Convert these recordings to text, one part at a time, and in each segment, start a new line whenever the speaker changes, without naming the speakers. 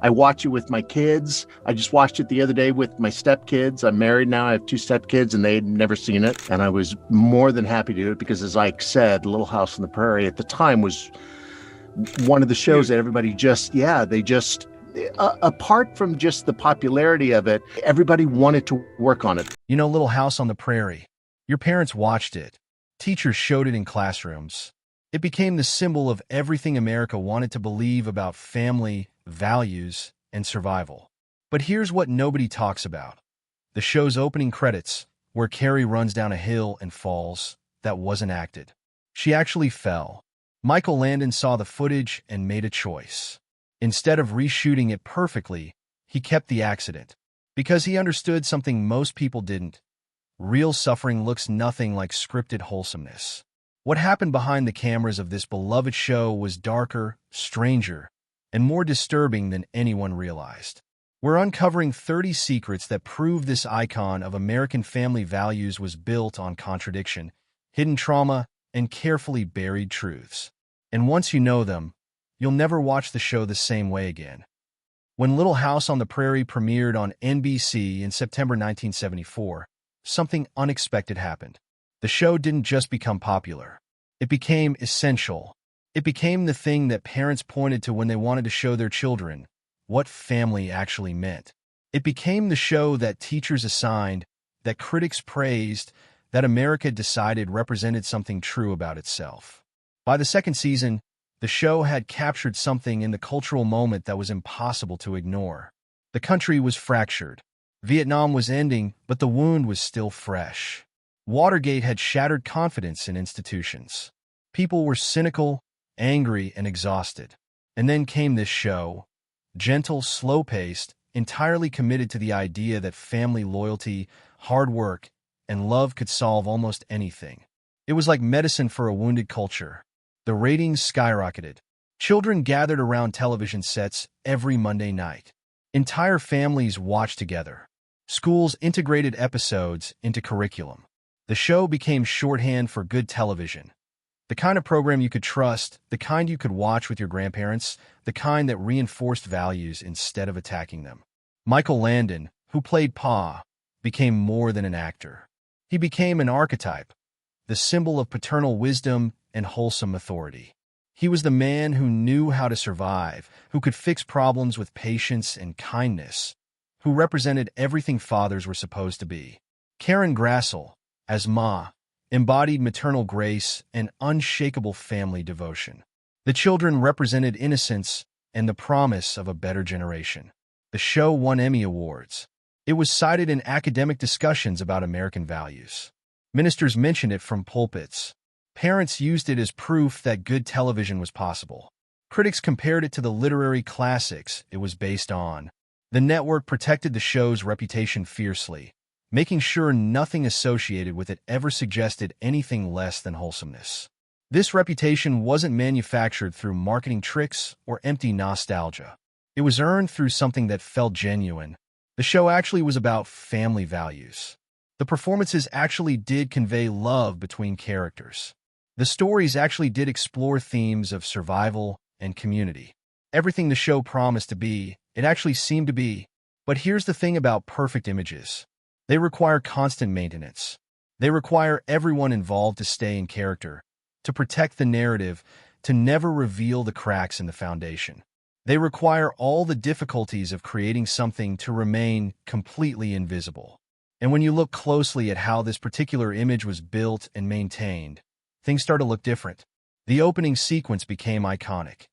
I watch it with my kids. I just watched it the other day with my stepkids. I'm married now. I have two stepkids, and they'd never seen it. And I was more than happy to do it because, as Ike said, Little House on the Prairie at the time was one of the shows that everybody apart from just the popularity of it, everybody wanted to work on it.
You know, Little House on the Prairie. Your parents watched it. Teachers showed it in classrooms. It became the symbol of everything America wanted to believe about family, values, and survival. But here's what nobody talks about. The show's opening credits, where Carrie runs down a hill and falls, that wasn't acted. She actually fell. Michael Landon saw the footage and made a choice. Instead of reshooting it perfectly, he kept the accident. Because he understood something most people didn't. Real suffering looks nothing like scripted wholesomeness. What happened behind the cameras of this beloved show was darker, stranger, and more disturbing than anyone realized. We're uncovering 30 secrets that prove this icon of American family values was built on contradiction, hidden trauma, and carefully buried truths. And once you know them, you'll never watch the show the same way again. When Little House on the Prairie premiered on NBC in September 1974, something unexpected happened. The show didn't just become popular. It became essential. It became the thing that parents pointed to when they wanted to show their children what family actually meant. It became the show that teachers assigned, that critics praised, that America decided represented something true about itself. By the second season, the show had captured something in the cultural moment that was impossible to ignore. The country was fractured. Vietnam was ending, but the wound was still fresh. Watergate had shattered confidence in institutions. People were cynical, angry, and exhausted. And then came this show, gentle, slow-paced, entirely committed to the idea that family loyalty, hard work, and love could solve almost anything. It was like medicine for a wounded culture. The ratings skyrocketed. Children gathered around television sets every Monday night. Entire families watched together. Schools integrated episodes into curriculum. The show became shorthand for good television. The kind of program you could trust, the kind you could watch with your grandparents, the kind that reinforced values instead of attacking them. Michael Landon, who played Pa, became more than an actor. He became an archetype, the symbol of paternal wisdom and wholesome authority. He was the man who knew how to survive, who could fix problems with patience and kindness, who represented everything fathers were supposed to be. Karen Grassel, as Ma, embodied maternal grace and unshakable family devotion. The children represented innocence and the promise of a better generation. The show won Emmy Awards. It was cited in academic discussions about American values. Ministers mentioned it from pulpits. Parents used it as proof that good television was possible. Critics compared it to the literary classics it was based on. The network protected the show's reputation fiercely, making sure nothing associated with it ever suggested anything less than wholesomeness. This reputation wasn't manufactured through marketing tricks or empty nostalgia. It was earned through something that felt genuine. The show actually was about family values. The performances actually did convey love between characters. The stories actually did explore themes of survival and community. Everything the show promised to be, it actually seemed to be. But here's the thing about perfect images. They require constant maintenance. They require everyone involved to stay in character, to protect the narrative, to never reveal the cracks in the foundation. They require all the difficulties of creating something to remain completely invisible. And when you look closely at how this particular image was built and maintained, things start to look different. The opening sequence became iconic.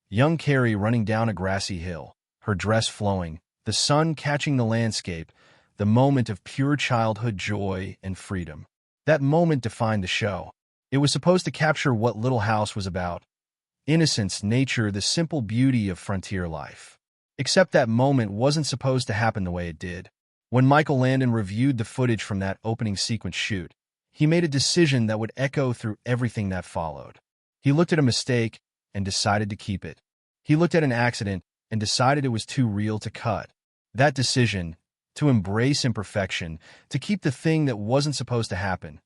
Young Carrie running down a grassy hill, her dress flowing, the sun catching the landscape, the moment of pure childhood joy and freedom. That moment defined the show. It was supposed to capture what Little House was about. Innocence, nature, the simple beauty of frontier life. Except that moment wasn't supposed to happen the way it did. When Michael Landon reviewed the footage from that opening sequence shoot, he made a decision that would echo through everything that followed. He looked at a mistake and decided to keep it. He looked at an accident and decided it was too real to cut. That decision, to embrace imperfection, to keep the thing that wasn't supposed to happen,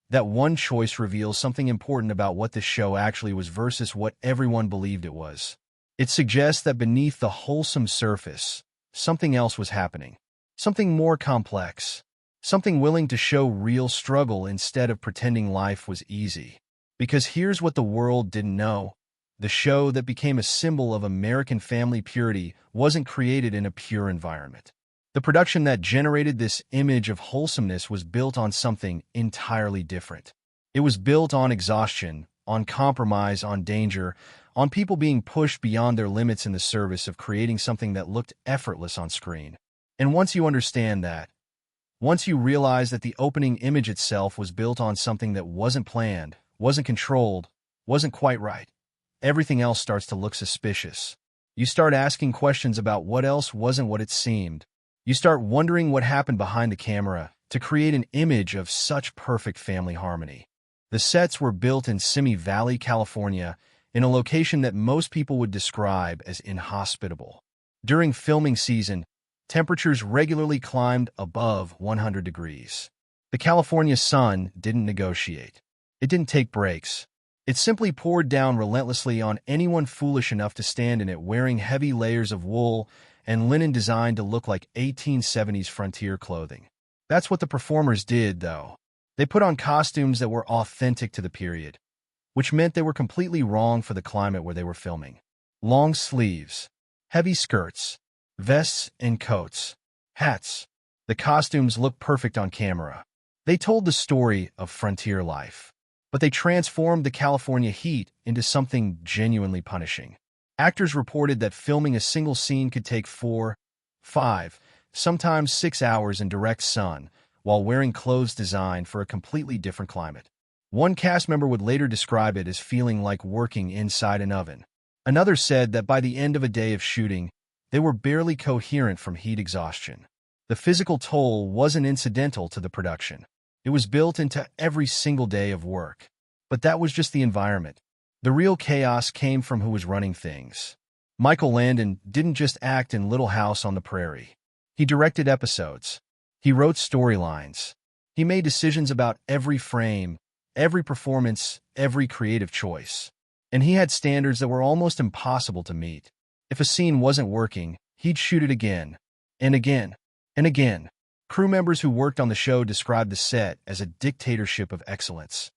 that one choice reveals something important about what this show actually was versus what everyone believed it was. It suggests that beneath the wholesome surface, something else was happening. Something more complex. Something willing to show real struggle instead of pretending life was easy. Because here's what the world didn't know. The show that became a symbol of American family purity wasn't created in a pure environment. The production that generated this image of wholesomeness was built on something entirely different. It was built on exhaustion, on compromise, on danger, on people being pushed beyond their limits in the service of creating something that looked effortless on screen. And once you understand that, once you realize that the opening image itself was built on something that wasn't planned, wasn't controlled, wasn't quite right, everything else starts to look suspicious. You start asking questions about what else wasn't what it seemed. You start wondering what happened behind the camera to create an image of such perfect family harmony. The sets were built in Simi Valley, California, in a location that most people would describe as inhospitable. During filming season, temperatures regularly climbed above 100 degrees. The California sun didn't negotiate. It didn't take breaks. It simply poured down relentlessly on anyone foolish enough to stand in it wearing heavy layers of wool and linen designed to look like 1870s frontier clothing. That's what the performers did, though. They put on costumes that were authentic to the period, which meant they were completely wrong for the climate where they were filming. Long sleeves, heavy skirts, vests and coats, hats. The costumes looked perfect on camera. They told the story of frontier life, but they transformed the California heat into something genuinely punishing. Actors reported that filming a single scene could take 4, 5, sometimes 6 hours in direct sun while wearing clothes designed for a completely different climate. One cast member would later describe it as feeling like working inside an oven. Another said that by the end of a day of shooting, they were barely coherent from heat exhaustion. The physical toll wasn't incidental to the production. It was built into every single day of work. But that was just the environment. The real chaos came from who was running things. Michael Landon didn't just act in Little House on the Prairie. He directed episodes. He wrote storylines. He made decisions about every frame, every performance, every creative choice. And he had standards that were almost impossible to meet. If a scene wasn't working, he'd shoot it again, and again, and again. Crew members who worked on the show described the set as a dictatorship of excellence.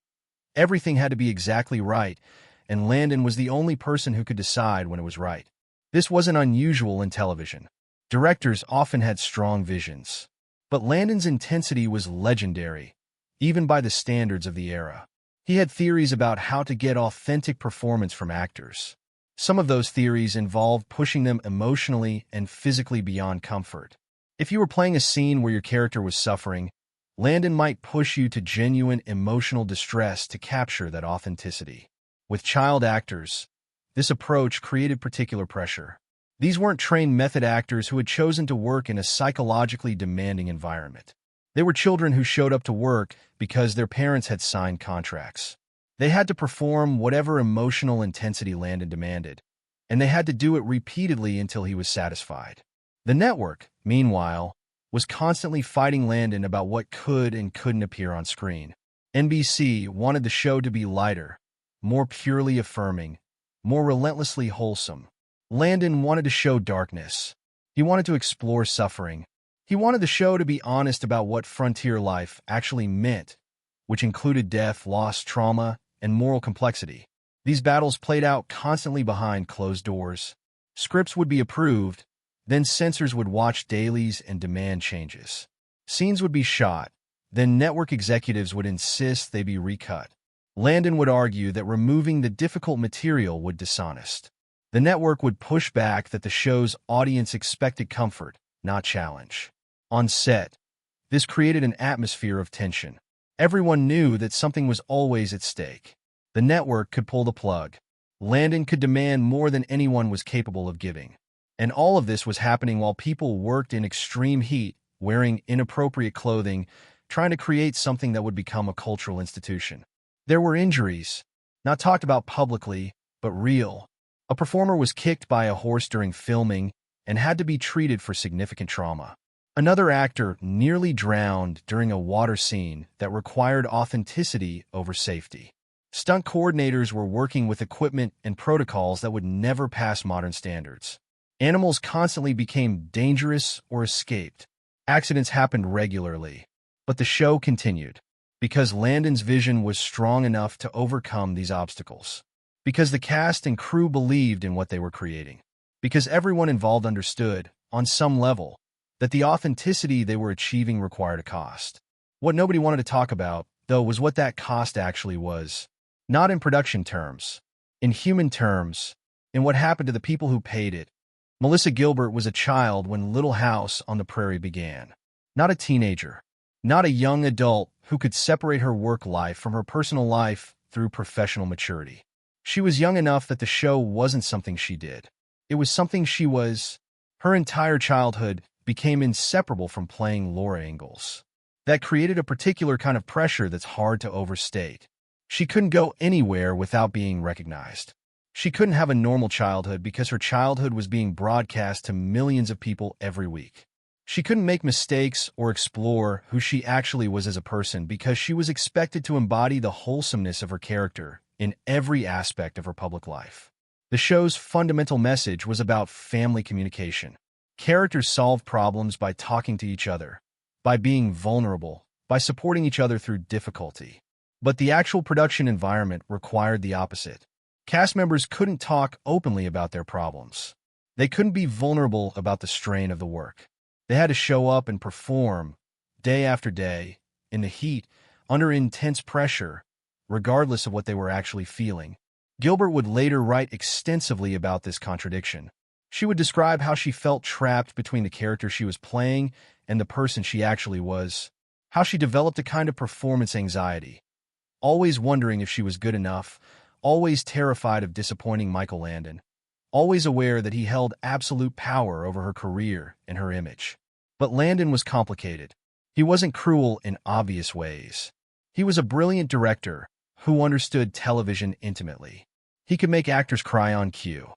Everything had to be exactly right, and Landon was the only person who could decide when it was right. This wasn't unusual in television. Directors often had strong visions. But Landon's intensity was legendary, even by the standards of the era. He had theories about how to get authentic performance from actors. Some of those theories involved pushing them emotionally and physically beyond comfort. If you were playing a scene where your character was suffering, Landon might push you to genuine emotional distress to capture that authenticity. With child actors, this approach created particular pressure. These weren't trained method actors who had chosen to work in a psychologically demanding environment. They were children who showed up to work because their parents had signed contracts. They had to perform whatever emotional intensity Landon demanded, and they had to do it repeatedly until he was satisfied. The network, meanwhile, was constantly fighting Landon about what could and couldn't appear on screen. NBC wanted the show to be lighter, more purely affirming, more relentlessly wholesome. Landon wanted to show darkness. He wanted to explore suffering. He wanted the show to be honest about what frontier life actually meant, which included death, loss, trauma, and moral complexity. These battles played out constantly behind closed doors. Scripts would be approved, then censors would watch dailies and demand changes. Scenes would be shot, then network executives would insist they be recut. Landon would argue that removing the difficult material would be dishonest. The network would push back that the show's audience expected comfort, not challenge. On set, this created an atmosphere of tension. Everyone knew that something was always at stake. The network could pull the plug. Landon could demand more than anyone was capable of giving. And all of this was happening while people worked in extreme heat, wearing inappropriate clothing, trying to create something that would become a cultural institution. There were injuries, not talked about publicly, but real. A performer was kicked by a horse during filming and had to be treated for significant trauma. Another actor nearly drowned during a water scene that required authenticity over safety. Stunt coordinators were working with equipment and protocols that would never pass modern standards. Animals constantly became dangerous or escaped. Accidents happened regularly. But the show continued, because Landon's vision was strong enough to overcome these obstacles. Because the cast and crew believed in what they were creating. Because everyone involved understood, on some level, that the authenticity they were achieving required a cost. What nobody wanted to talk about, though, was what that cost actually was. Not in production terms, in human terms, in what happened to the people who paid it. Melissa Gilbert was a child when Little House on the Prairie began. Not a teenager. Not a young adult who could separate her work life from her personal life through professional maturity. She was young enough that the show wasn't something she did. It was something she was. Her entire childhood became inseparable from playing Laura Ingalls. That created a particular kind of pressure that's hard to overstate. She couldn't go anywhere without being recognized. She couldn't have a normal childhood because her childhood was being broadcast to millions of people every week. She couldn't make mistakes or explore who she actually was as a person because she was expected to embody the wholesomeness of her character in every aspect of her public life. The show's fundamental message was about family communication. Characters solved problems by talking to each other, by being vulnerable, by supporting each other through difficulty. But the actual production environment required the opposite. Cast members couldn't talk openly about their problems. They couldn't be vulnerable about the strain of the work. They had to show up and perform, day after day, in the heat, under intense pressure, regardless of what they were actually feeling. Gilbert would later write extensively about this contradiction. She would describe how she felt trapped between the character she was playing and the person she actually was, how she developed a kind of performance anxiety, always wondering if she was good enough, always terrified of disappointing Michael Landon, always aware that he held absolute power over her career and her image. But Landon was complicated. He wasn't cruel in obvious ways. He was a brilliant director who understood television intimately. He could make actors cry on cue.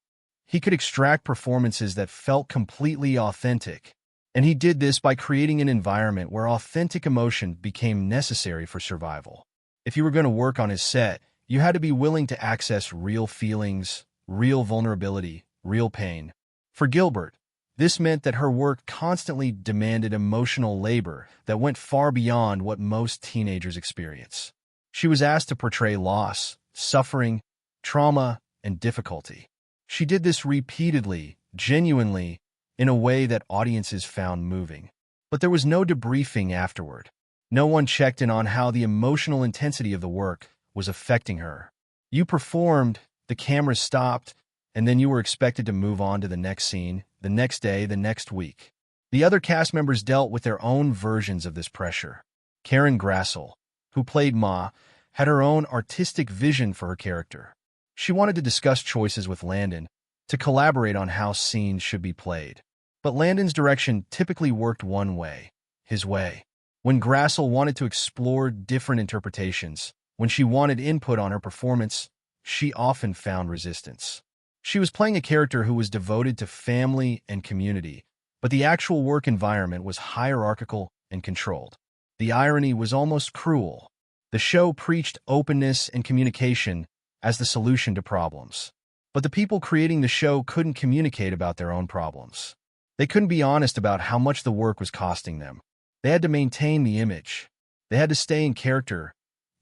He could extract performances that felt completely authentic. And he did this by creating an environment where authentic emotion became necessary for survival. If you were going to work on his set, you had to be willing to access real feelings, real vulnerability, real pain. For Gilbert, this meant that her work constantly demanded emotional labor that went far beyond what most teenagers experience. She was asked to portray loss, suffering, trauma, and difficulty. She did this repeatedly, genuinely, in a way that audiences found moving. But there was no debriefing afterward. No one checked in on how the emotional intensity of the work was affecting her. You performed, the cameras stopped, and then you were expected to move on to the next scene, the next day, the next week. The other cast members dealt with their own versions of this pressure. Karen Grassel, who played Ma, had her own artistic vision for her character. She wanted to discuss choices with Landon, to collaborate on how scenes should be played. But Landon's direction typically worked one way, his way. When Grassel wanted to explore different interpretations, when she wanted input on her performance, she often found resistance. She was playing a character who was devoted to family and community, but the actual work environment was hierarchical and controlled. The irony was almost cruel. The show preached openness and communication as the solution to problems. But the people creating the show couldn't communicate about their own problems. They couldn't be honest about how much the work was costing them. They had to maintain the image. They had to stay in character,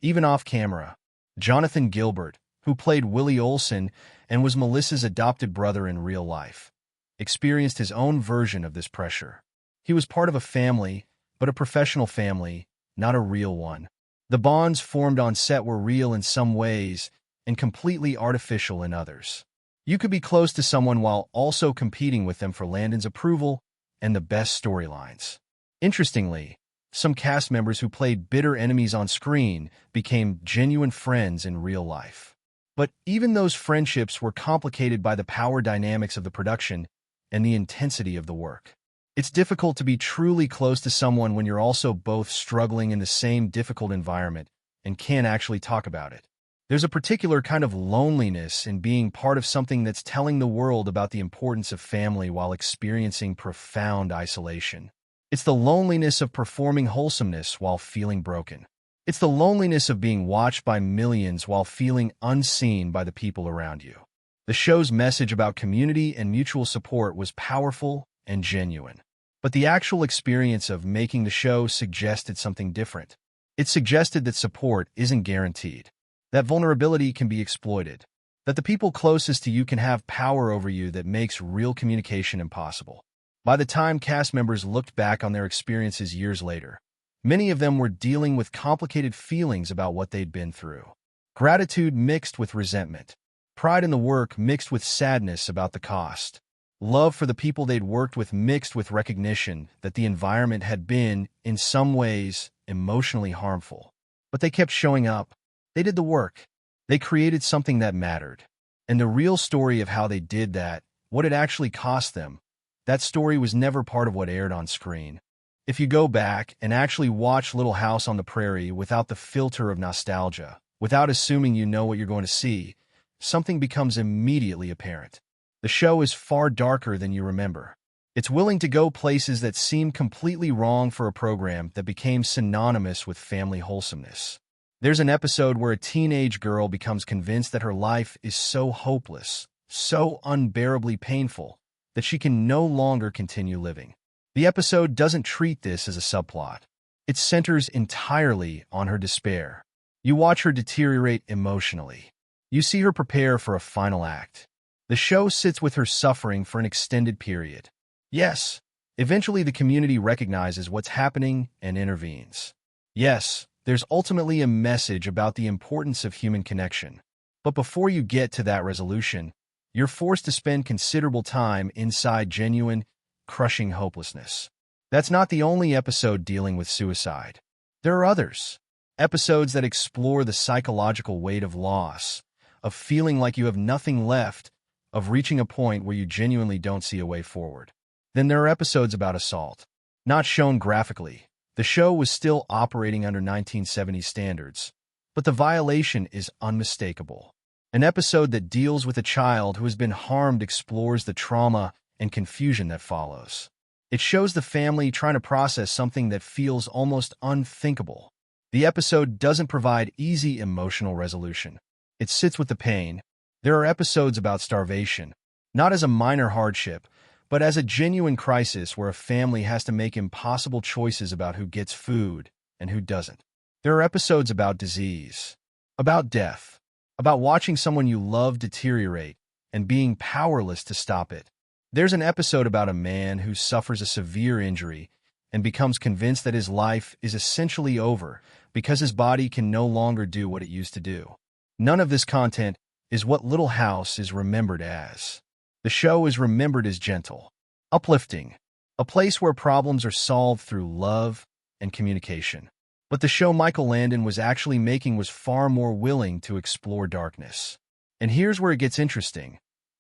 even off camera. Jonathan Gilbert, who played Willie Olson and was Melissa's adopted brother in real life, experienced his own version of this pressure. He was part of a family, but a professional family, not a real one. The bonds formed on set were real in some ways and completely artificial in others. You could be close to someone while also competing with them for Landon's approval and the best storylines. Interestingly, some cast members who played bitter enemies on screen became genuine friends in real life. But even those friendships were complicated by the power dynamics of the production and the intensity of the work. It's difficult to be truly close to someone when you're also both struggling in the same difficult environment and can't actually talk about it. There's a particular kind of loneliness in being part of something that's telling the world about the importance of family while experiencing profound isolation. It's the loneliness of performing wholesomeness while feeling broken. It's the loneliness of being watched by millions while feeling unseen by the people around you. The show's message about community and mutual support was powerful and genuine. But the actual experience of making the show suggested something different. It suggested that support isn't guaranteed, that vulnerability can be exploited, that the people closest to you can have power over you that makes real communication impossible. By the time cast members looked back on their experiences years later, many of them were dealing with complicated feelings about what they'd been through. Gratitude mixed with resentment, pride in the work mixed with sadness about the cost, love for the people they'd worked with mixed with recognition that the environment had been, in some ways, emotionally harmful. But they kept showing up. They did the work. They created something that mattered. And the real story of how they did that, what it actually cost them, that story was never part of what aired on screen. If you go back and actually watch Little House on the Prairie without the filter of nostalgia, without assuming you know what you're going to see, something becomes immediately apparent. The show is far darker than you remember. It's willing to go places that seem completely wrong for a program that became synonymous with family wholesomeness. There's an episode where a teenage girl becomes convinced that her life is so hopeless, so unbearably painful, that she can no longer continue living. The episode doesn't treat this as a subplot. It centers entirely on her despair. You watch her deteriorate emotionally. You see her prepare for a final act. The show sits with her suffering for an extended period. Yes, eventually the community recognizes what's happening and intervenes. Yes, there's ultimately a message about the importance of human connection. But before you get to that resolution, you're forced to spend considerable time inside genuine, crushing hopelessness. That's not the only episode dealing with suicide. There are others. Episodes that explore the psychological weight of loss, of feeling like you have nothing left, of reaching a point where you genuinely don't see a way forward. Then there are episodes about assault. Not shown graphically. The show was still operating under 1970s standards, but the violation is unmistakable. An episode that deals with a child who has been harmed explores the trauma and confusion that follows. It shows the family trying to process something that feels almost unthinkable. The episode doesn't provide easy emotional resolution. It sits with the pain. There are episodes about starvation, not as a minor hardship, but as a genuine crisis where a family has to make impossible choices about who gets food and who doesn't. There are episodes about disease, about death, about watching someone you love deteriorate and being powerless to stop it. There's an episode about a man who suffers a severe injury and becomes convinced that his life is essentially over because his body can no longer do what it used to do. None of this content is what Little House is remembered as. The show is remembered as gentle, uplifting, a place where problems are solved through love and communication. But the show Michael Landon was actually making was far more willing to explore darkness. And here's where it gets interesting.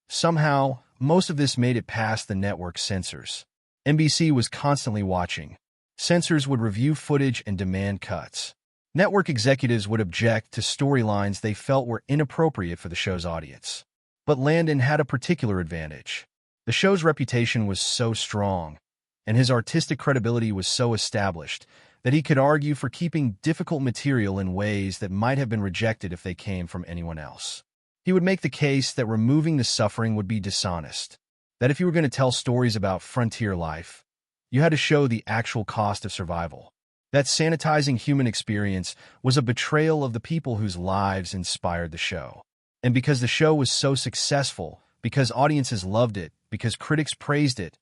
Somehow, most of this made it past the network's censors. NBC was constantly watching. Censors would review footage and demand cuts. Network executives would object to storylines they felt were inappropriate for the show's audience. But Landon had a particular advantage. The show's reputation was so strong, and his artistic credibility was so established, that he could argue for keeping difficult material in ways that might have been rejected if they came from anyone else. He would make the case that removing the suffering would be dishonest, that if you were going to tell stories about frontier life, you had to show the actual cost of survival. That sanitizing human experience was a betrayal of the people whose lives inspired the show. And because the show was so successful, because audiences loved it, because critics praised it,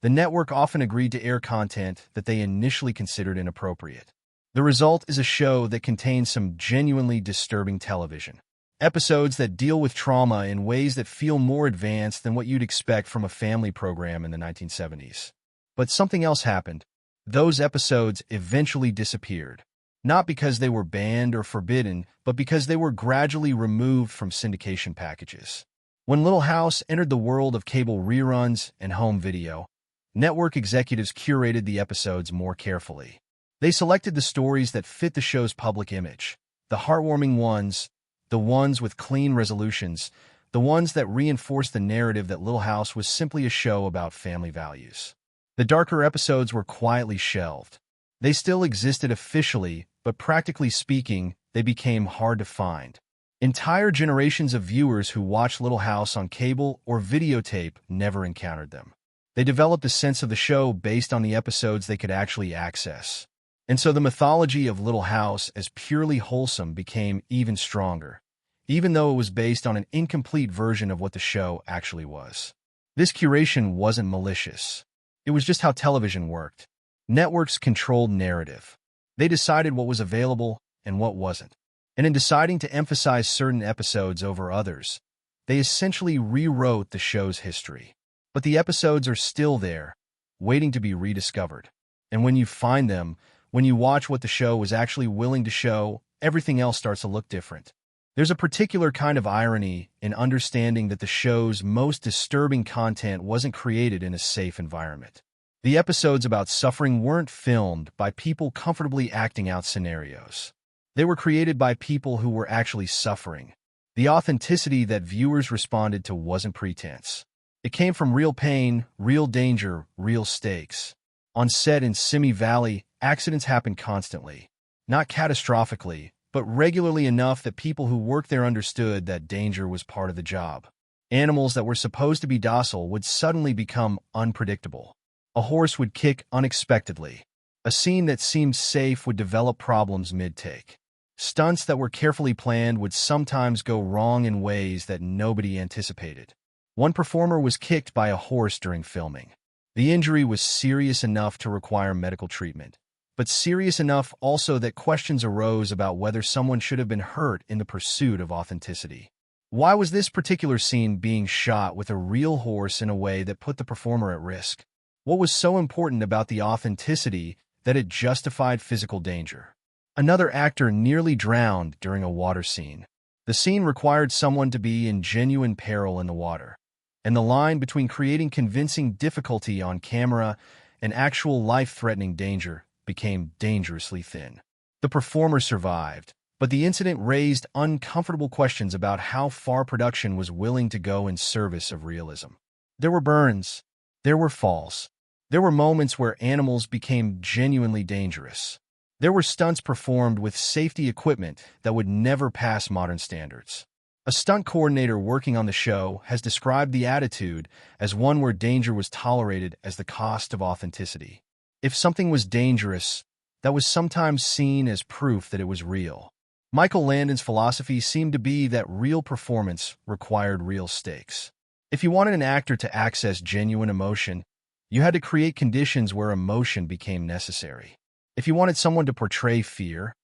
the network often agreed to air content that they initially considered inappropriate. The result is a show that contains some genuinely disturbing television. Episodes that deal with trauma in ways that feel more advanced than what you'd expect from a family program in the 1970s. But something else happened. Those episodes eventually disappeared. Not because they were banned or forbidden, but because they were gradually removed from syndication packages. When Little House entered the world of cable reruns and home video, network executives curated the episodes more carefully. They selected the stories that fit the show's public image, the heartwarming ones, the ones with clean resolutions, the ones that reinforced the narrative that Little House was simply a show about family values. The darker episodes were quietly shelved. They still existed officially, but practically speaking, they became hard to find. Entire generations of viewers who watched Little House on cable or videotape never encountered them. They developed a sense of the show based on the episodes they could actually access. And so the mythology of Little House as purely wholesome became even stronger, even though it was based on an incomplete version of what the show actually was. This curation wasn't malicious. It was just how television worked. Networks controlled narrative. They decided what was available and what wasn't. And in deciding to emphasize certain episodes over others, they essentially rewrote the show's history. But the episodes are still there, waiting to be rediscovered. And when you find them, when you watch what the show was actually willing to show, everything else starts to look different. There's a particular kind of irony in understanding that the show's most disturbing content wasn't created in a safe environment. The episodes about suffering weren't filmed by people comfortably acting out scenarios. They were created by people who were actually suffering. The authenticity that viewers responded to wasn't pretense. It came from real pain, real danger, real stakes. On set in Simi Valley, accidents happened constantly. Not catastrophically, but regularly enough that people who worked there understood that danger was part of the job. Animals that were supposed to be docile would suddenly become unpredictable. A horse would kick unexpectedly. A scene that seemed safe would develop problems mid-take. Stunts that were carefully planned would sometimes go wrong in ways that nobody anticipated. One performer was kicked by a horse during filming. The injury was serious enough to require medical treatment, but serious enough also that questions arose about whether someone should have been hurt in the pursuit of authenticity. Why was this particular scene being shot with a real horse in a way that put the performer at risk? What was so important about the authenticity that it justified physical danger? Another actor nearly drowned during a water scene. The scene required someone to be in genuine peril in the water, and the line between creating convincing difficulty on camera and actual life-threatening danger became dangerously thin. The performer survived, but the incident raised uncomfortable questions about how far production was willing to go in service of realism. There were burns. There were falls. There were moments where animals became genuinely dangerous. There were stunts performed with safety equipment that would never pass modern standards. A stunt coordinator working on the show has described the attitude as one where danger was tolerated as the cost of authenticity. If something was dangerous, that was sometimes seen as proof that it was real. Michael Landon's philosophy seemed to be that real performance required real stakes. If you wanted an actor to access genuine emotion, you had to create conditions where emotion became necessary. If you wanted someone to portray fear,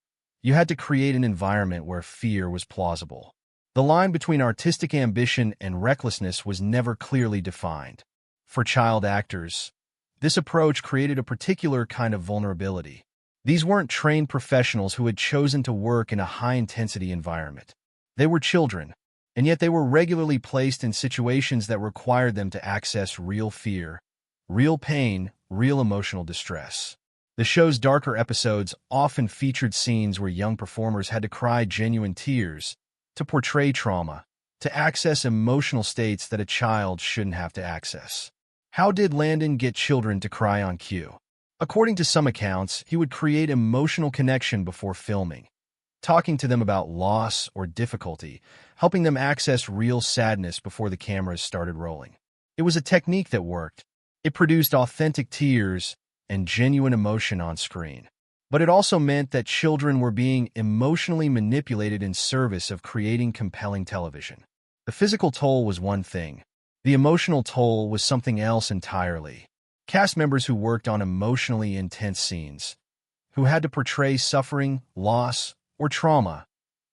you had to create an environment where fear was plausible. The line between artistic ambition and recklessness was never clearly defined. For child actors, this approach created a particular kind of vulnerability. These weren't trained professionals who had chosen to work in a high-intensity environment. They were children, and yet they were regularly placed in situations that required them to access real fear, real pain, real emotional distress. The show's darker episodes often featured scenes where young performers had to cry genuine tears, to portray trauma, to access emotional states that a child shouldn't have to access. How did Landon get children to cry on cue? According to some accounts, he would create emotional connection before filming, talking to them about loss or difficulty, helping them access real sadness before the cameras started rolling. It was a technique that worked. It produced authentic tears and genuine emotion on screen. But it also meant that children were being emotionally manipulated in service of creating compelling television. The physical toll was one thing. The emotional toll was something else entirely. Cast members who worked on emotionally intense scenes, who had to portray suffering, loss, or trauma,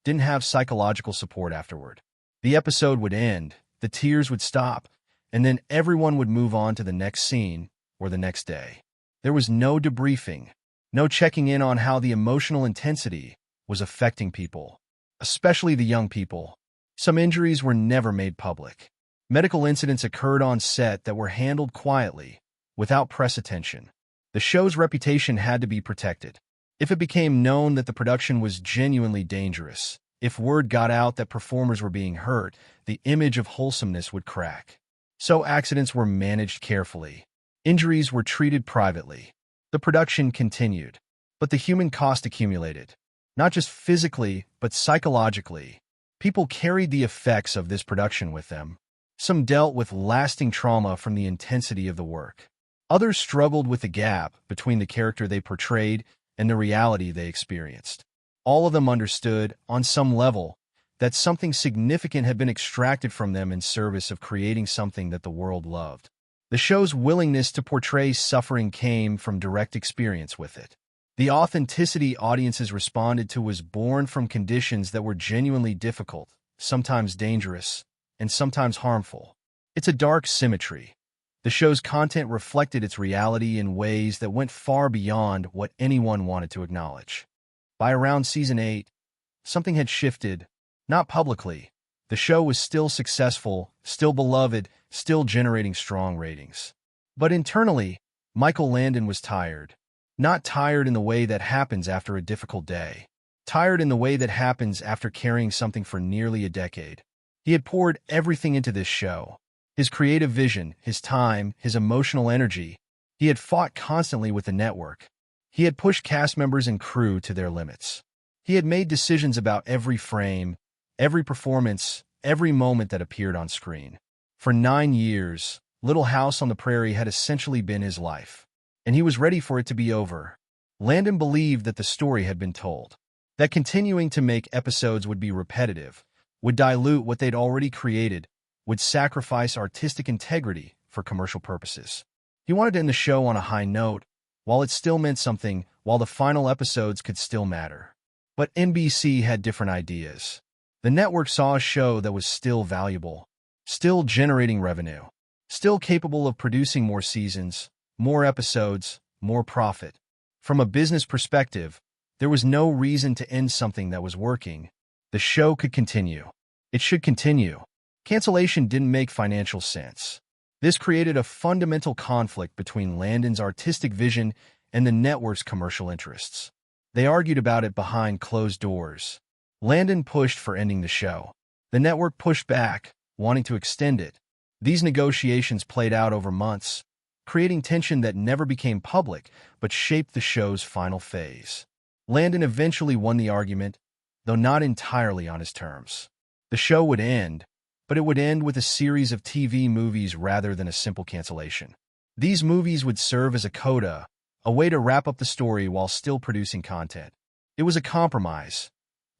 didn't have psychological support afterward. The episode would end, the tears would stop, and then everyone would move on to the next scene or the next day. There was no debriefing, no checking in on how the emotional intensity was affecting people, especially the young people. Some injuries were never made public. Medical incidents occurred on set that were handled quietly, without press attention. The show's reputation had to be protected. If it became known that the production was genuinely dangerous, if word got out that performers were being hurt, the image of wholesomeness would crack. So accidents were managed carefully. Injuries were treated privately. The production continued. But the human cost accumulated, not just physically, but psychologically. People carried the effects of this production with them. Some dealt with lasting trauma from the intensity of the work. Others struggled with the gap between the character they portrayed and the reality they experienced. All of them understood, on some level, that something significant had been extracted from them in service of creating something that the world loved. The show's willingness to portray suffering came from direct experience with it. The authenticity audiences responded to was born from conditions that were genuinely difficult, sometimes dangerous, and sometimes harmful. It's a dark symmetry. The show's content reflected its reality in ways that went far beyond what anyone wanted to acknowledge. By around season 8, something had shifted, not publicly. The show was still successful, still beloved, still generating strong ratings. But internally, Michael Landon was tired. Not tired in the way that happens after a difficult day. Tired in the way that happens after carrying something for nearly a decade. He had poured everything into this show. His creative vision, his time, his emotional energy. He had fought constantly with the network. He had pushed cast members and crew to their limits. He had made decisions about every frame, every performance, every moment that appeared on screen. For 9 years, Little House on the Prairie had essentially been his life. And he was ready for it to be over. Landon believed that the story had been told, that continuing to make episodes would be repetitive, would dilute what they'd already created, would sacrifice artistic integrity for commercial purposes. He wanted to end the show on a high note, while it still meant something, while the final episodes could still matter. But NBC had different ideas. The network saw a show that was still valuable, still generating revenue, still capable of producing more seasons, more episodes, more profit. From a business perspective, there was no reason to end something that was working. The show could continue. It should continue. Cancellation didn't make financial sense. This created a fundamental conflict between Landon's artistic vision and the network's commercial interests. They argued about it behind closed doors. Landon pushed for ending the show. The network pushed back, wanting to extend it. These negotiations played out over months, creating tension that never became public but shaped the show's final phase. Landon eventually won the argument, though not entirely on his terms. The show would end, but it would end with a series of TV movies rather than a simple cancellation. These movies would serve as a coda, a way to wrap up the story while still producing content. It was a compromise,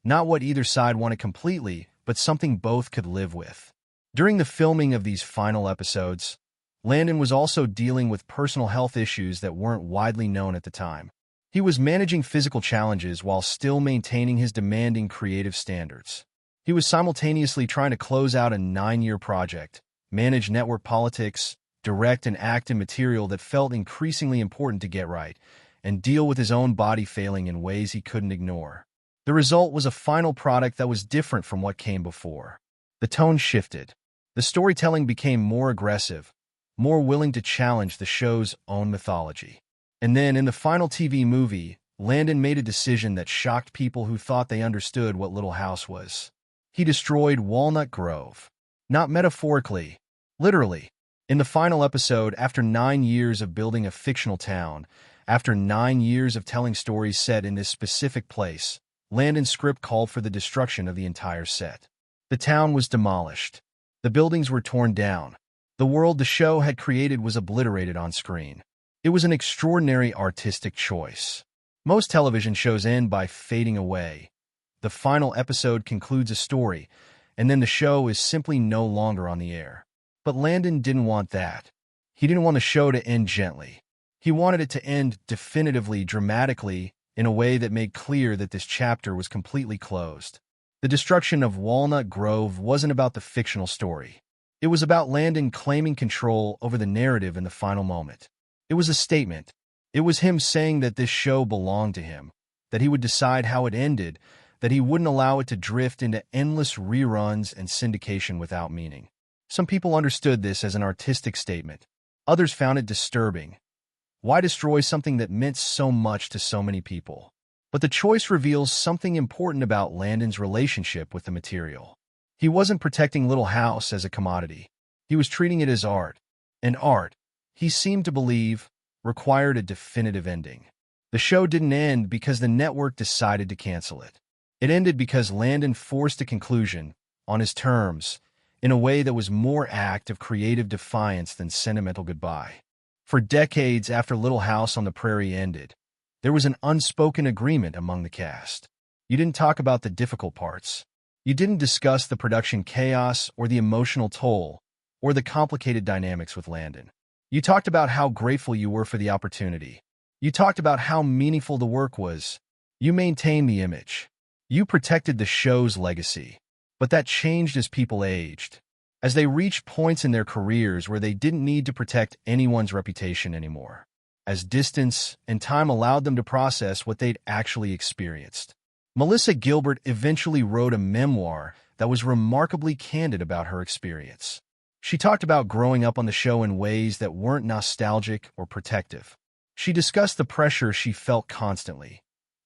not what either side wanted completely, but something both could live with. During the filming of these final episodes, Landon was also dealing with personal health issues that weren't widely known at the time. He was managing physical challenges while still maintaining his demanding creative standards. He was simultaneously trying to close out a 9-year project, manage network politics, direct and act in material that felt increasingly important to get right, and deal with his own body failing in ways he couldn't ignore. The result was a final product that was different from what came before. The tone shifted. The storytelling became more aggressive, more willing to challenge the show's own mythology. And then, in the final TV movie, Landon made a decision that shocked people who thought they understood what Little House was. He destroyed Walnut Grove. Not metaphorically, literally. In the final episode, after 9 years of building a fictional town, after 9 years of telling stories set in this specific place, Landon's script called for the destruction of the entire set. The town was demolished. The buildings were torn down. The world the show had created was obliterated on screen. It was an extraordinary artistic choice. Most television shows end by fading away. The final episode concludes a story, and then the show is simply no longer on the air. But Landon didn't want that. He didn't want the show to end gently. He wanted it to end definitively, dramatically, in a way that made clear that this chapter was completely closed. The destruction of Walnut Grove wasn't about the fictional story. It was about Landon claiming control over the narrative in the final moment. It was a statement. It was him saying that this show belonged to him, that he would decide how it ended, that he wouldn't allow it to drift into endless reruns and syndication without meaning. Some people understood this as an artistic statement. Others found it disturbing. Why destroy something that meant so much to so many people? But the choice reveals something important about Landon's relationship with the material. He wasn't protecting Little House as a commodity. He was treating it as art. And art, he seemed to believe, required a definitive ending. The show didn't end because the network decided to cancel it. It ended because Landon forced a conclusion, on his terms, in a way that was more act of creative defiance than sentimental goodbye. For decades after Little House on the Prairie ended, there was an unspoken agreement among the cast. You didn't talk about the difficult parts. You didn't discuss the production chaos or the emotional toll or the complicated dynamics with Landon. You talked about how grateful you were for the opportunity. You talked about how meaningful the work was. You maintained the image. You protected the show's legacy. But that changed as people aged, as they reached points in their careers where they didn't need to protect anyone's reputation anymore, as distance and time allowed them to process what they'd actually experienced. Melissa Gilbert eventually wrote a memoir that was remarkably candid about her experience. She talked about growing up on the show in ways that weren't nostalgic or protective. She discussed the pressure she felt constantly,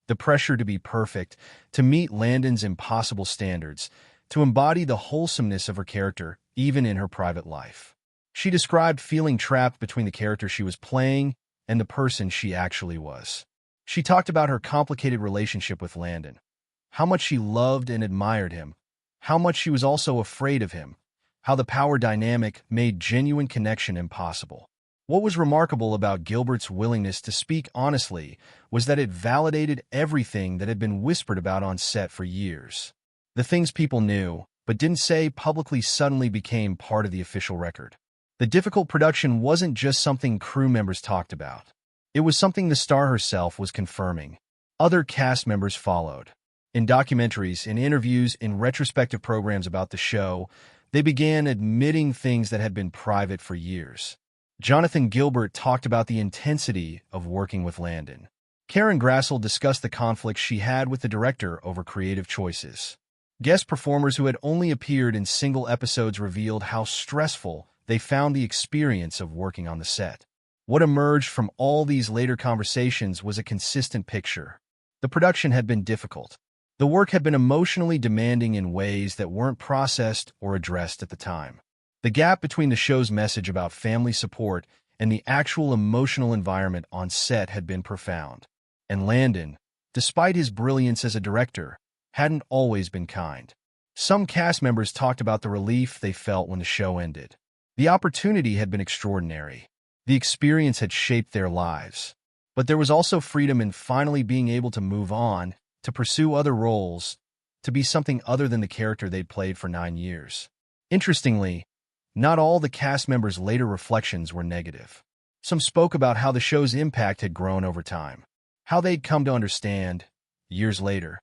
the pressure to be perfect, to meet Landon's impossible standards, to embody the wholesomeness of her character, even in her private life. She described feeling trapped between the character she was playing and the person she actually was. She talked about her complicated relationship with Landon, how much she loved and admired him, how much she was also afraid of him, how the power dynamic made genuine connection impossible. What was remarkable about Gilbert's willingness to speak honestly was that it validated everything that had been whispered about on set for years. The things people knew, but didn't say publicly suddenly became part of the official record. The difficult production wasn't just something crew members talked about. It was something the star herself was confirming. Other cast members followed. In documentaries, in interviews, in retrospective programs about the show, they began admitting things that had been private for years. Jonathan Gilbert talked about the intensity of working with Landon. Karen Grassel discussed the conflict she had with the director over creative choices. Guest performers who had only appeared in single episodes revealed how stressful they found the experience of working on the set. What emerged from all these later conversations was a consistent picture. The production had been difficult. The work had been emotionally demanding in ways that weren't processed or addressed at the time. The gap between the show's message about family support and the actual emotional environment on set had been profound. And Landon, despite his brilliance as a director, hadn't always been kind. Some cast members talked about the relief they felt when the show ended. The opportunity had been extraordinary. The experience had shaped their lives. But there was also freedom in finally being able to move on, to pursue other roles, to be something other than the character they'd played for 9 years. Interestingly, not all the cast members' later reflections were negative. Some spoke about how the show's impact had grown over time, how they'd come to understand, years later,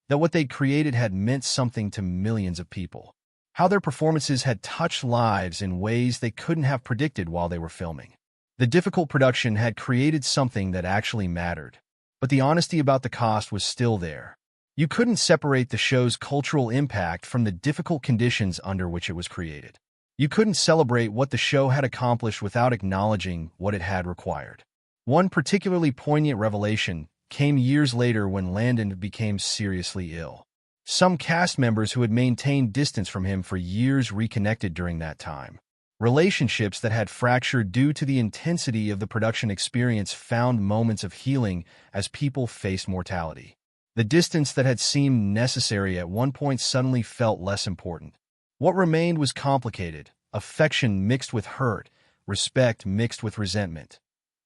that what they'd created had meant something to millions of people, how their performances had touched lives in ways they couldn't have predicted while they were filming. The difficult production had created something that actually mattered, but the honesty about the cost was still there. You couldn't separate the show's cultural impact from the difficult conditions under which it was created. You couldn't celebrate what the show had accomplished without acknowledging what it had required. One particularly poignant revelation came years later when Landon became seriously ill. Some cast members who had maintained distance from him for years reconnected during that time. Relationships that had fractured due to the intensity of the production experience found moments of healing as people faced mortality. The distance that had seemed necessary at one point suddenly felt less important. What remained was complicated, affection mixed with hurt, respect mixed with resentment.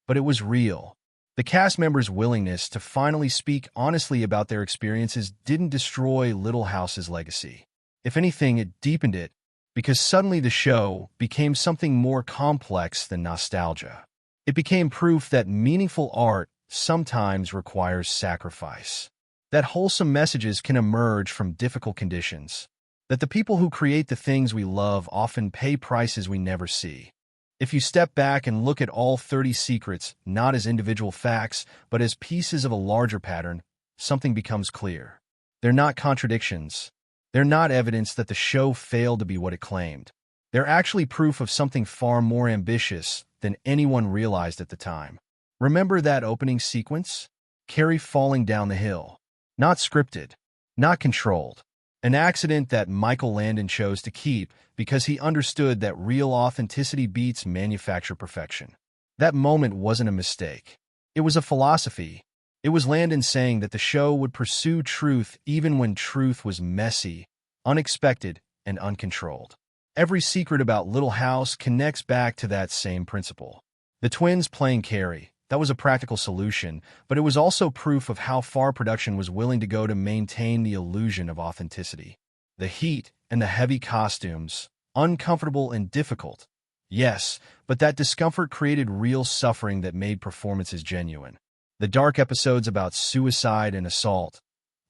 But it was real. The cast members' willingness to finally speak honestly about their experiences didn't destroy Little House's legacy. If anything, it deepened it, because suddenly the show became something more complex than nostalgia. It became proof that meaningful art sometimes requires sacrifice, that wholesome messages can emerge from difficult conditions, that the people who create the things we love often pay prices we never see. If you step back and look at all 30 secrets, not as individual facts, but as pieces of a larger pattern, something becomes clear. They're not contradictions. They're not evidence that the show failed to be what it claimed. They're actually proof of something far more ambitious than anyone realized at the time. Remember that opening sequence? Carrie falling down the hill. Not scripted, not controlled. An accident that Michael Landon chose to keep because he understood that real authenticity beats manufactured perfection. That moment wasn't a mistake. It was a philosophy, It was Landon saying that the show would pursue truth even when truth was messy, unexpected, and uncontrolled. Every secret about Little House connects back to that same principle. The twins playing Carrie, that was a practical solution, but it was also proof of how far production was willing to go to maintain the illusion of authenticity. The heat and the heavy costumes, uncomfortable and difficult. Yes, but that discomfort created real suffering that made performances genuine. The dark episodes about suicide and assault.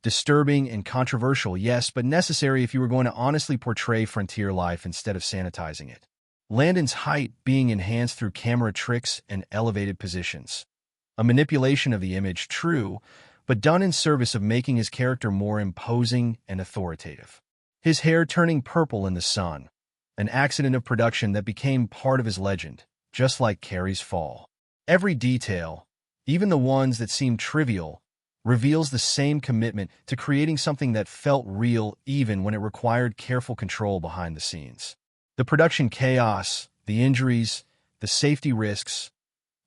Disturbing and controversial, yes, but necessary if you were going to honestly portray frontier life instead of sanitizing it. Landon's height being enhanced through camera tricks and elevated positions. A manipulation of the image, true, but done in service of making his character more imposing and authoritative. His hair turning purple in the sun. An accident of production that became part of his legend, just like Carrie's fall. Every detail, even the ones that seemed trivial, reveals the same commitment to creating something that felt real even when it required careful control behind the scenes. The production chaos, the injuries, the safety risks,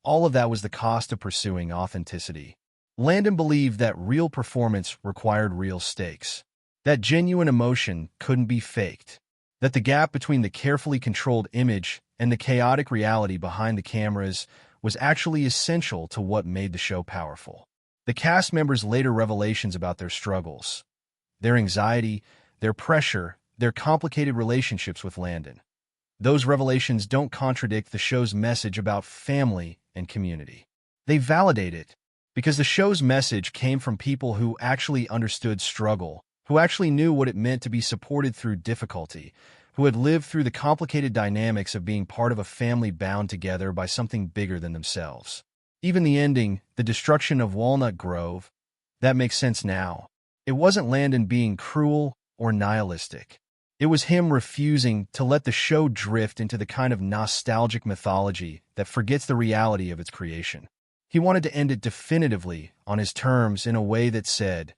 all of that was the cost of pursuing authenticity. Landon believed that real performance required real stakes, that genuine emotion couldn't be faked, that the gap between the carefully controlled image and the chaotic reality behind the cameras was actually essential to what made the show powerful. The cast members' later revelations about their struggles, their anxiety, their pressure, their complicated relationships with Landon. Those revelations don't contradict the show's message about family and community. They validate it, because the show's message came from people who actually understood struggle, who actually knew what it meant to be supported through difficulty, who had lived through the complicated dynamics of being part of a family bound together by something bigger than themselves. Even the ending, the destruction of Walnut Grove, that makes sense now. It wasn't Landon being cruel or nihilistic. It was him refusing to let the show drift into the kind of nostalgic mythology that forgets the reality of its creation. He wanted to end it definitively on his terms in a way that said,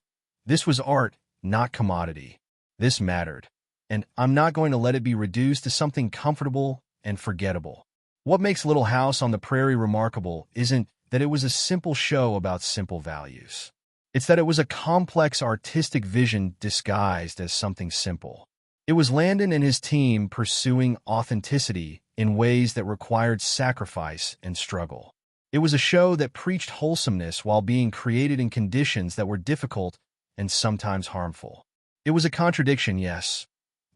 "This was art, not commodity. This mattered. And I'm not going to let it be reduced to something comfortable and forgettable." What makes Little House on the Prairie remarkable isn't that it was a simple show about simple values. It's that it was a complex artistic vision disguised as something simple. It was Landon and his team pursuing authenticity in ways that required sacrifice and struggle. It was a show that preached wholesomeness while being created in conditions that were difficult and sometimes harmful. It was a contradiction, yes,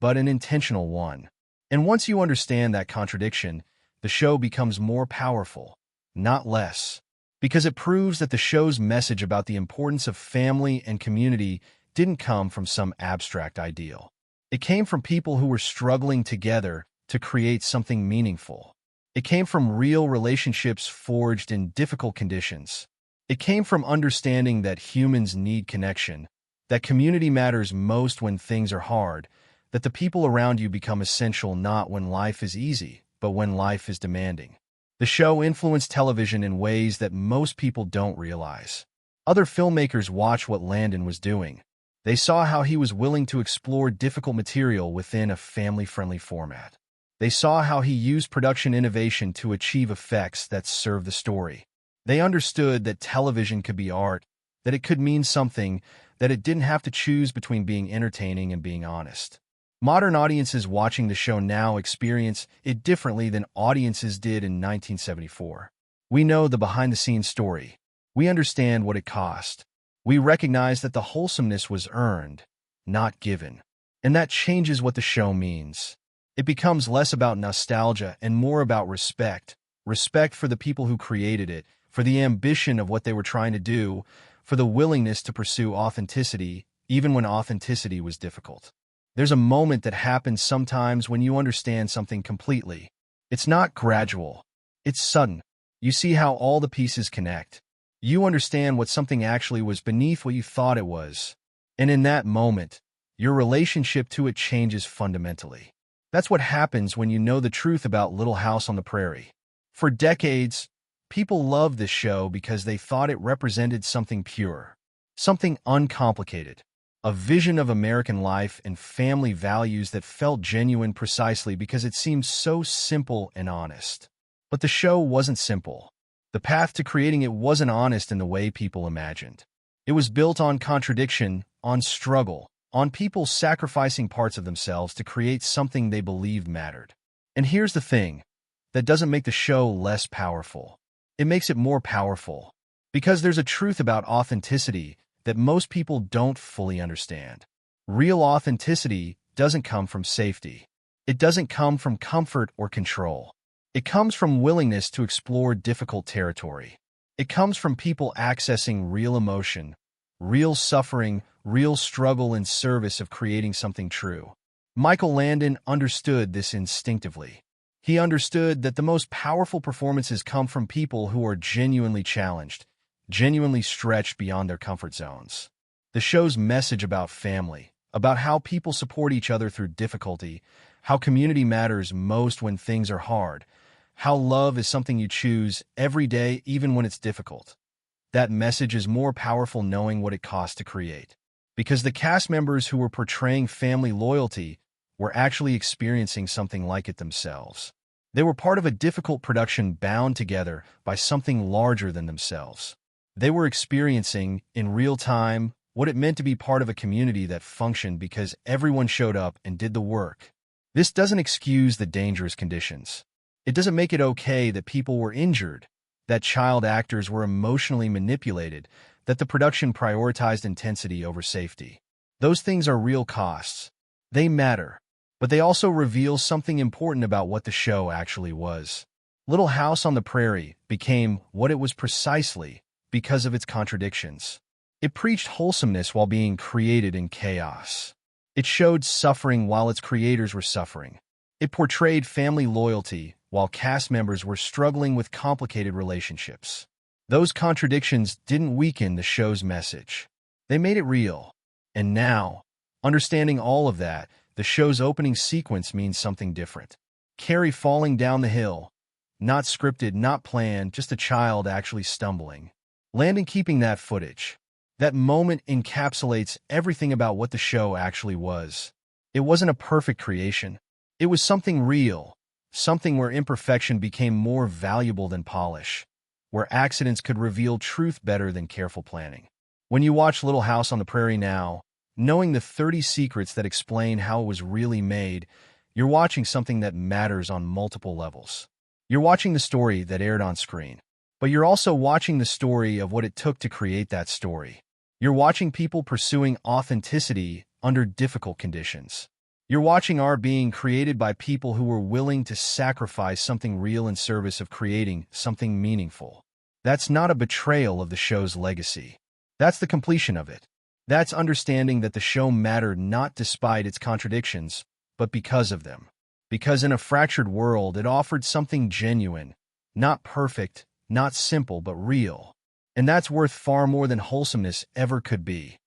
but an intentional one. And once you understand that contradiction, the show becomes more powerful, not less, because it proves that the show's message about the importance of family and community didn't come from some abstract ideal. It came from people who were struggling together to create something meaningful. It came from real relationships forged in difficult conditions. It came from understanding that humans need connection, that community matters most when things are hard, that the people around you become essential not when life is easy, but when life is demanding. The show influenced television in ways that most people don't realize. Other filmmakers watched what Landon was doing. They saw how he was willing to explore difficult material within a family-friendly format. They saw how he used production innovation to achieve effects that served the story. They understood that television could be art, that it could mean something, that it didn't have to choose between being entertaining and being honest. Modern audiences watching the show now experience it differently than audiences did in 1974. We know the behind-the-scenes story. We understand what it cost. We recognize that the wholesomeness was earned, not given. And that changes what the show means. It becomes less about nostalgia and more about respect. Respect for the people who created it, for the ambition of what they were trying to do, for the willingness to pursue authenticity, even when authenticity was difficult. There's a moment that happens sometimes when you understand something completely. It's not gradual. It's sudden. You see how all the pieces connect. You understand what something actually was beneath what you thought it was. And in that moment, your relationship to it changes fundamentally. That's what happens when you know the truth about Little House on the Prairie. For decades, people loved this show because they thought it represented something pure, something uncomplicated, a vision of American life and family values that felt genuine precisely because it seemed so simple and honest. But the show wasn't simple. The path to creating it wasn't honest in the way people imagined. It was built on contradiction, on struggle, on people sacrificing parts of themselves to create something they believed mattered. And here's the thing, that doesn't make the show less powerful. It makes it more powerful. Because there's a truth about authenticity that most people don't fully understand. Real authenticity doesn't come from safety. It doesn't come from comfort or control. It comes from willingness to explore difficult territory. It comes from people accessing real emotion, real suffering, real struggle in service of creating something true. Michael Landon understood this instinctively. He understood that the most powerful performances come from people who are genuinely challenged, genuinely stretched beyond their comfort zones. The show's message about family, about how people support each other through difficulty, how community matters most when things are hard, how love is something you choose every day even when it's difficult. That message is more powerful knowing what it cost to create. Because the cast members who were portraying family loyalty were actually experiencing something like it themselves. They were part of a difficult production bound together by something larger than themselves. They were experiencing, in real time, what it meant to be part of a community that functioned because everyone showed up and did the work. This doesn't excuse the dangerous conditions. It doesn't make it okay that people were injured, that child actors were emotionally manipulated, that the production prioritized intensity over safety. Those things are real costs. They matter, but they also reveal something important about what the show actually was. Little House on the Prairie became what it was precisely because of its contradictions. It preached wholesomeness while being created in chaos. It showed suffering while its creators were suffering. It portrayed family loyalty while cast members were struggling with complicated relationships. Those contradictions didn't weaken the show's message. They made it real. And now, understanding all of that, the show's opening sequence means something different. Carrie falling down the hill. Not scripted, not planned, just a child actually stumbling. Landon keeping that footage. That moment encapsulates everything about what the show actually was. It wasn't a perfect creation. It was something real, something where imperfection became more valuable than polish, where accidents could reveal truth better than careful planning. When you watch Little House on the Prairie now, knowing the 30 secrets that explain how it was really made, you're watching something that matters on multiple levels. You're watching the story that aired on screen, but you're also watching the story of what it took to create that story. You're watching people pursuing authenticity under difficult conditions. You're watching art being created by people who were willing to sacrifice something real in service of creating something meaningful. That's not a betrayal of the show's legacy. That's the completion of it. That's understanding that the show mattered not despite its contradictions, but because of them. Because in a fractured world, it offered something genuine, not perfect, not simple, but real. And that's worth far more than wholesomeness ever could be.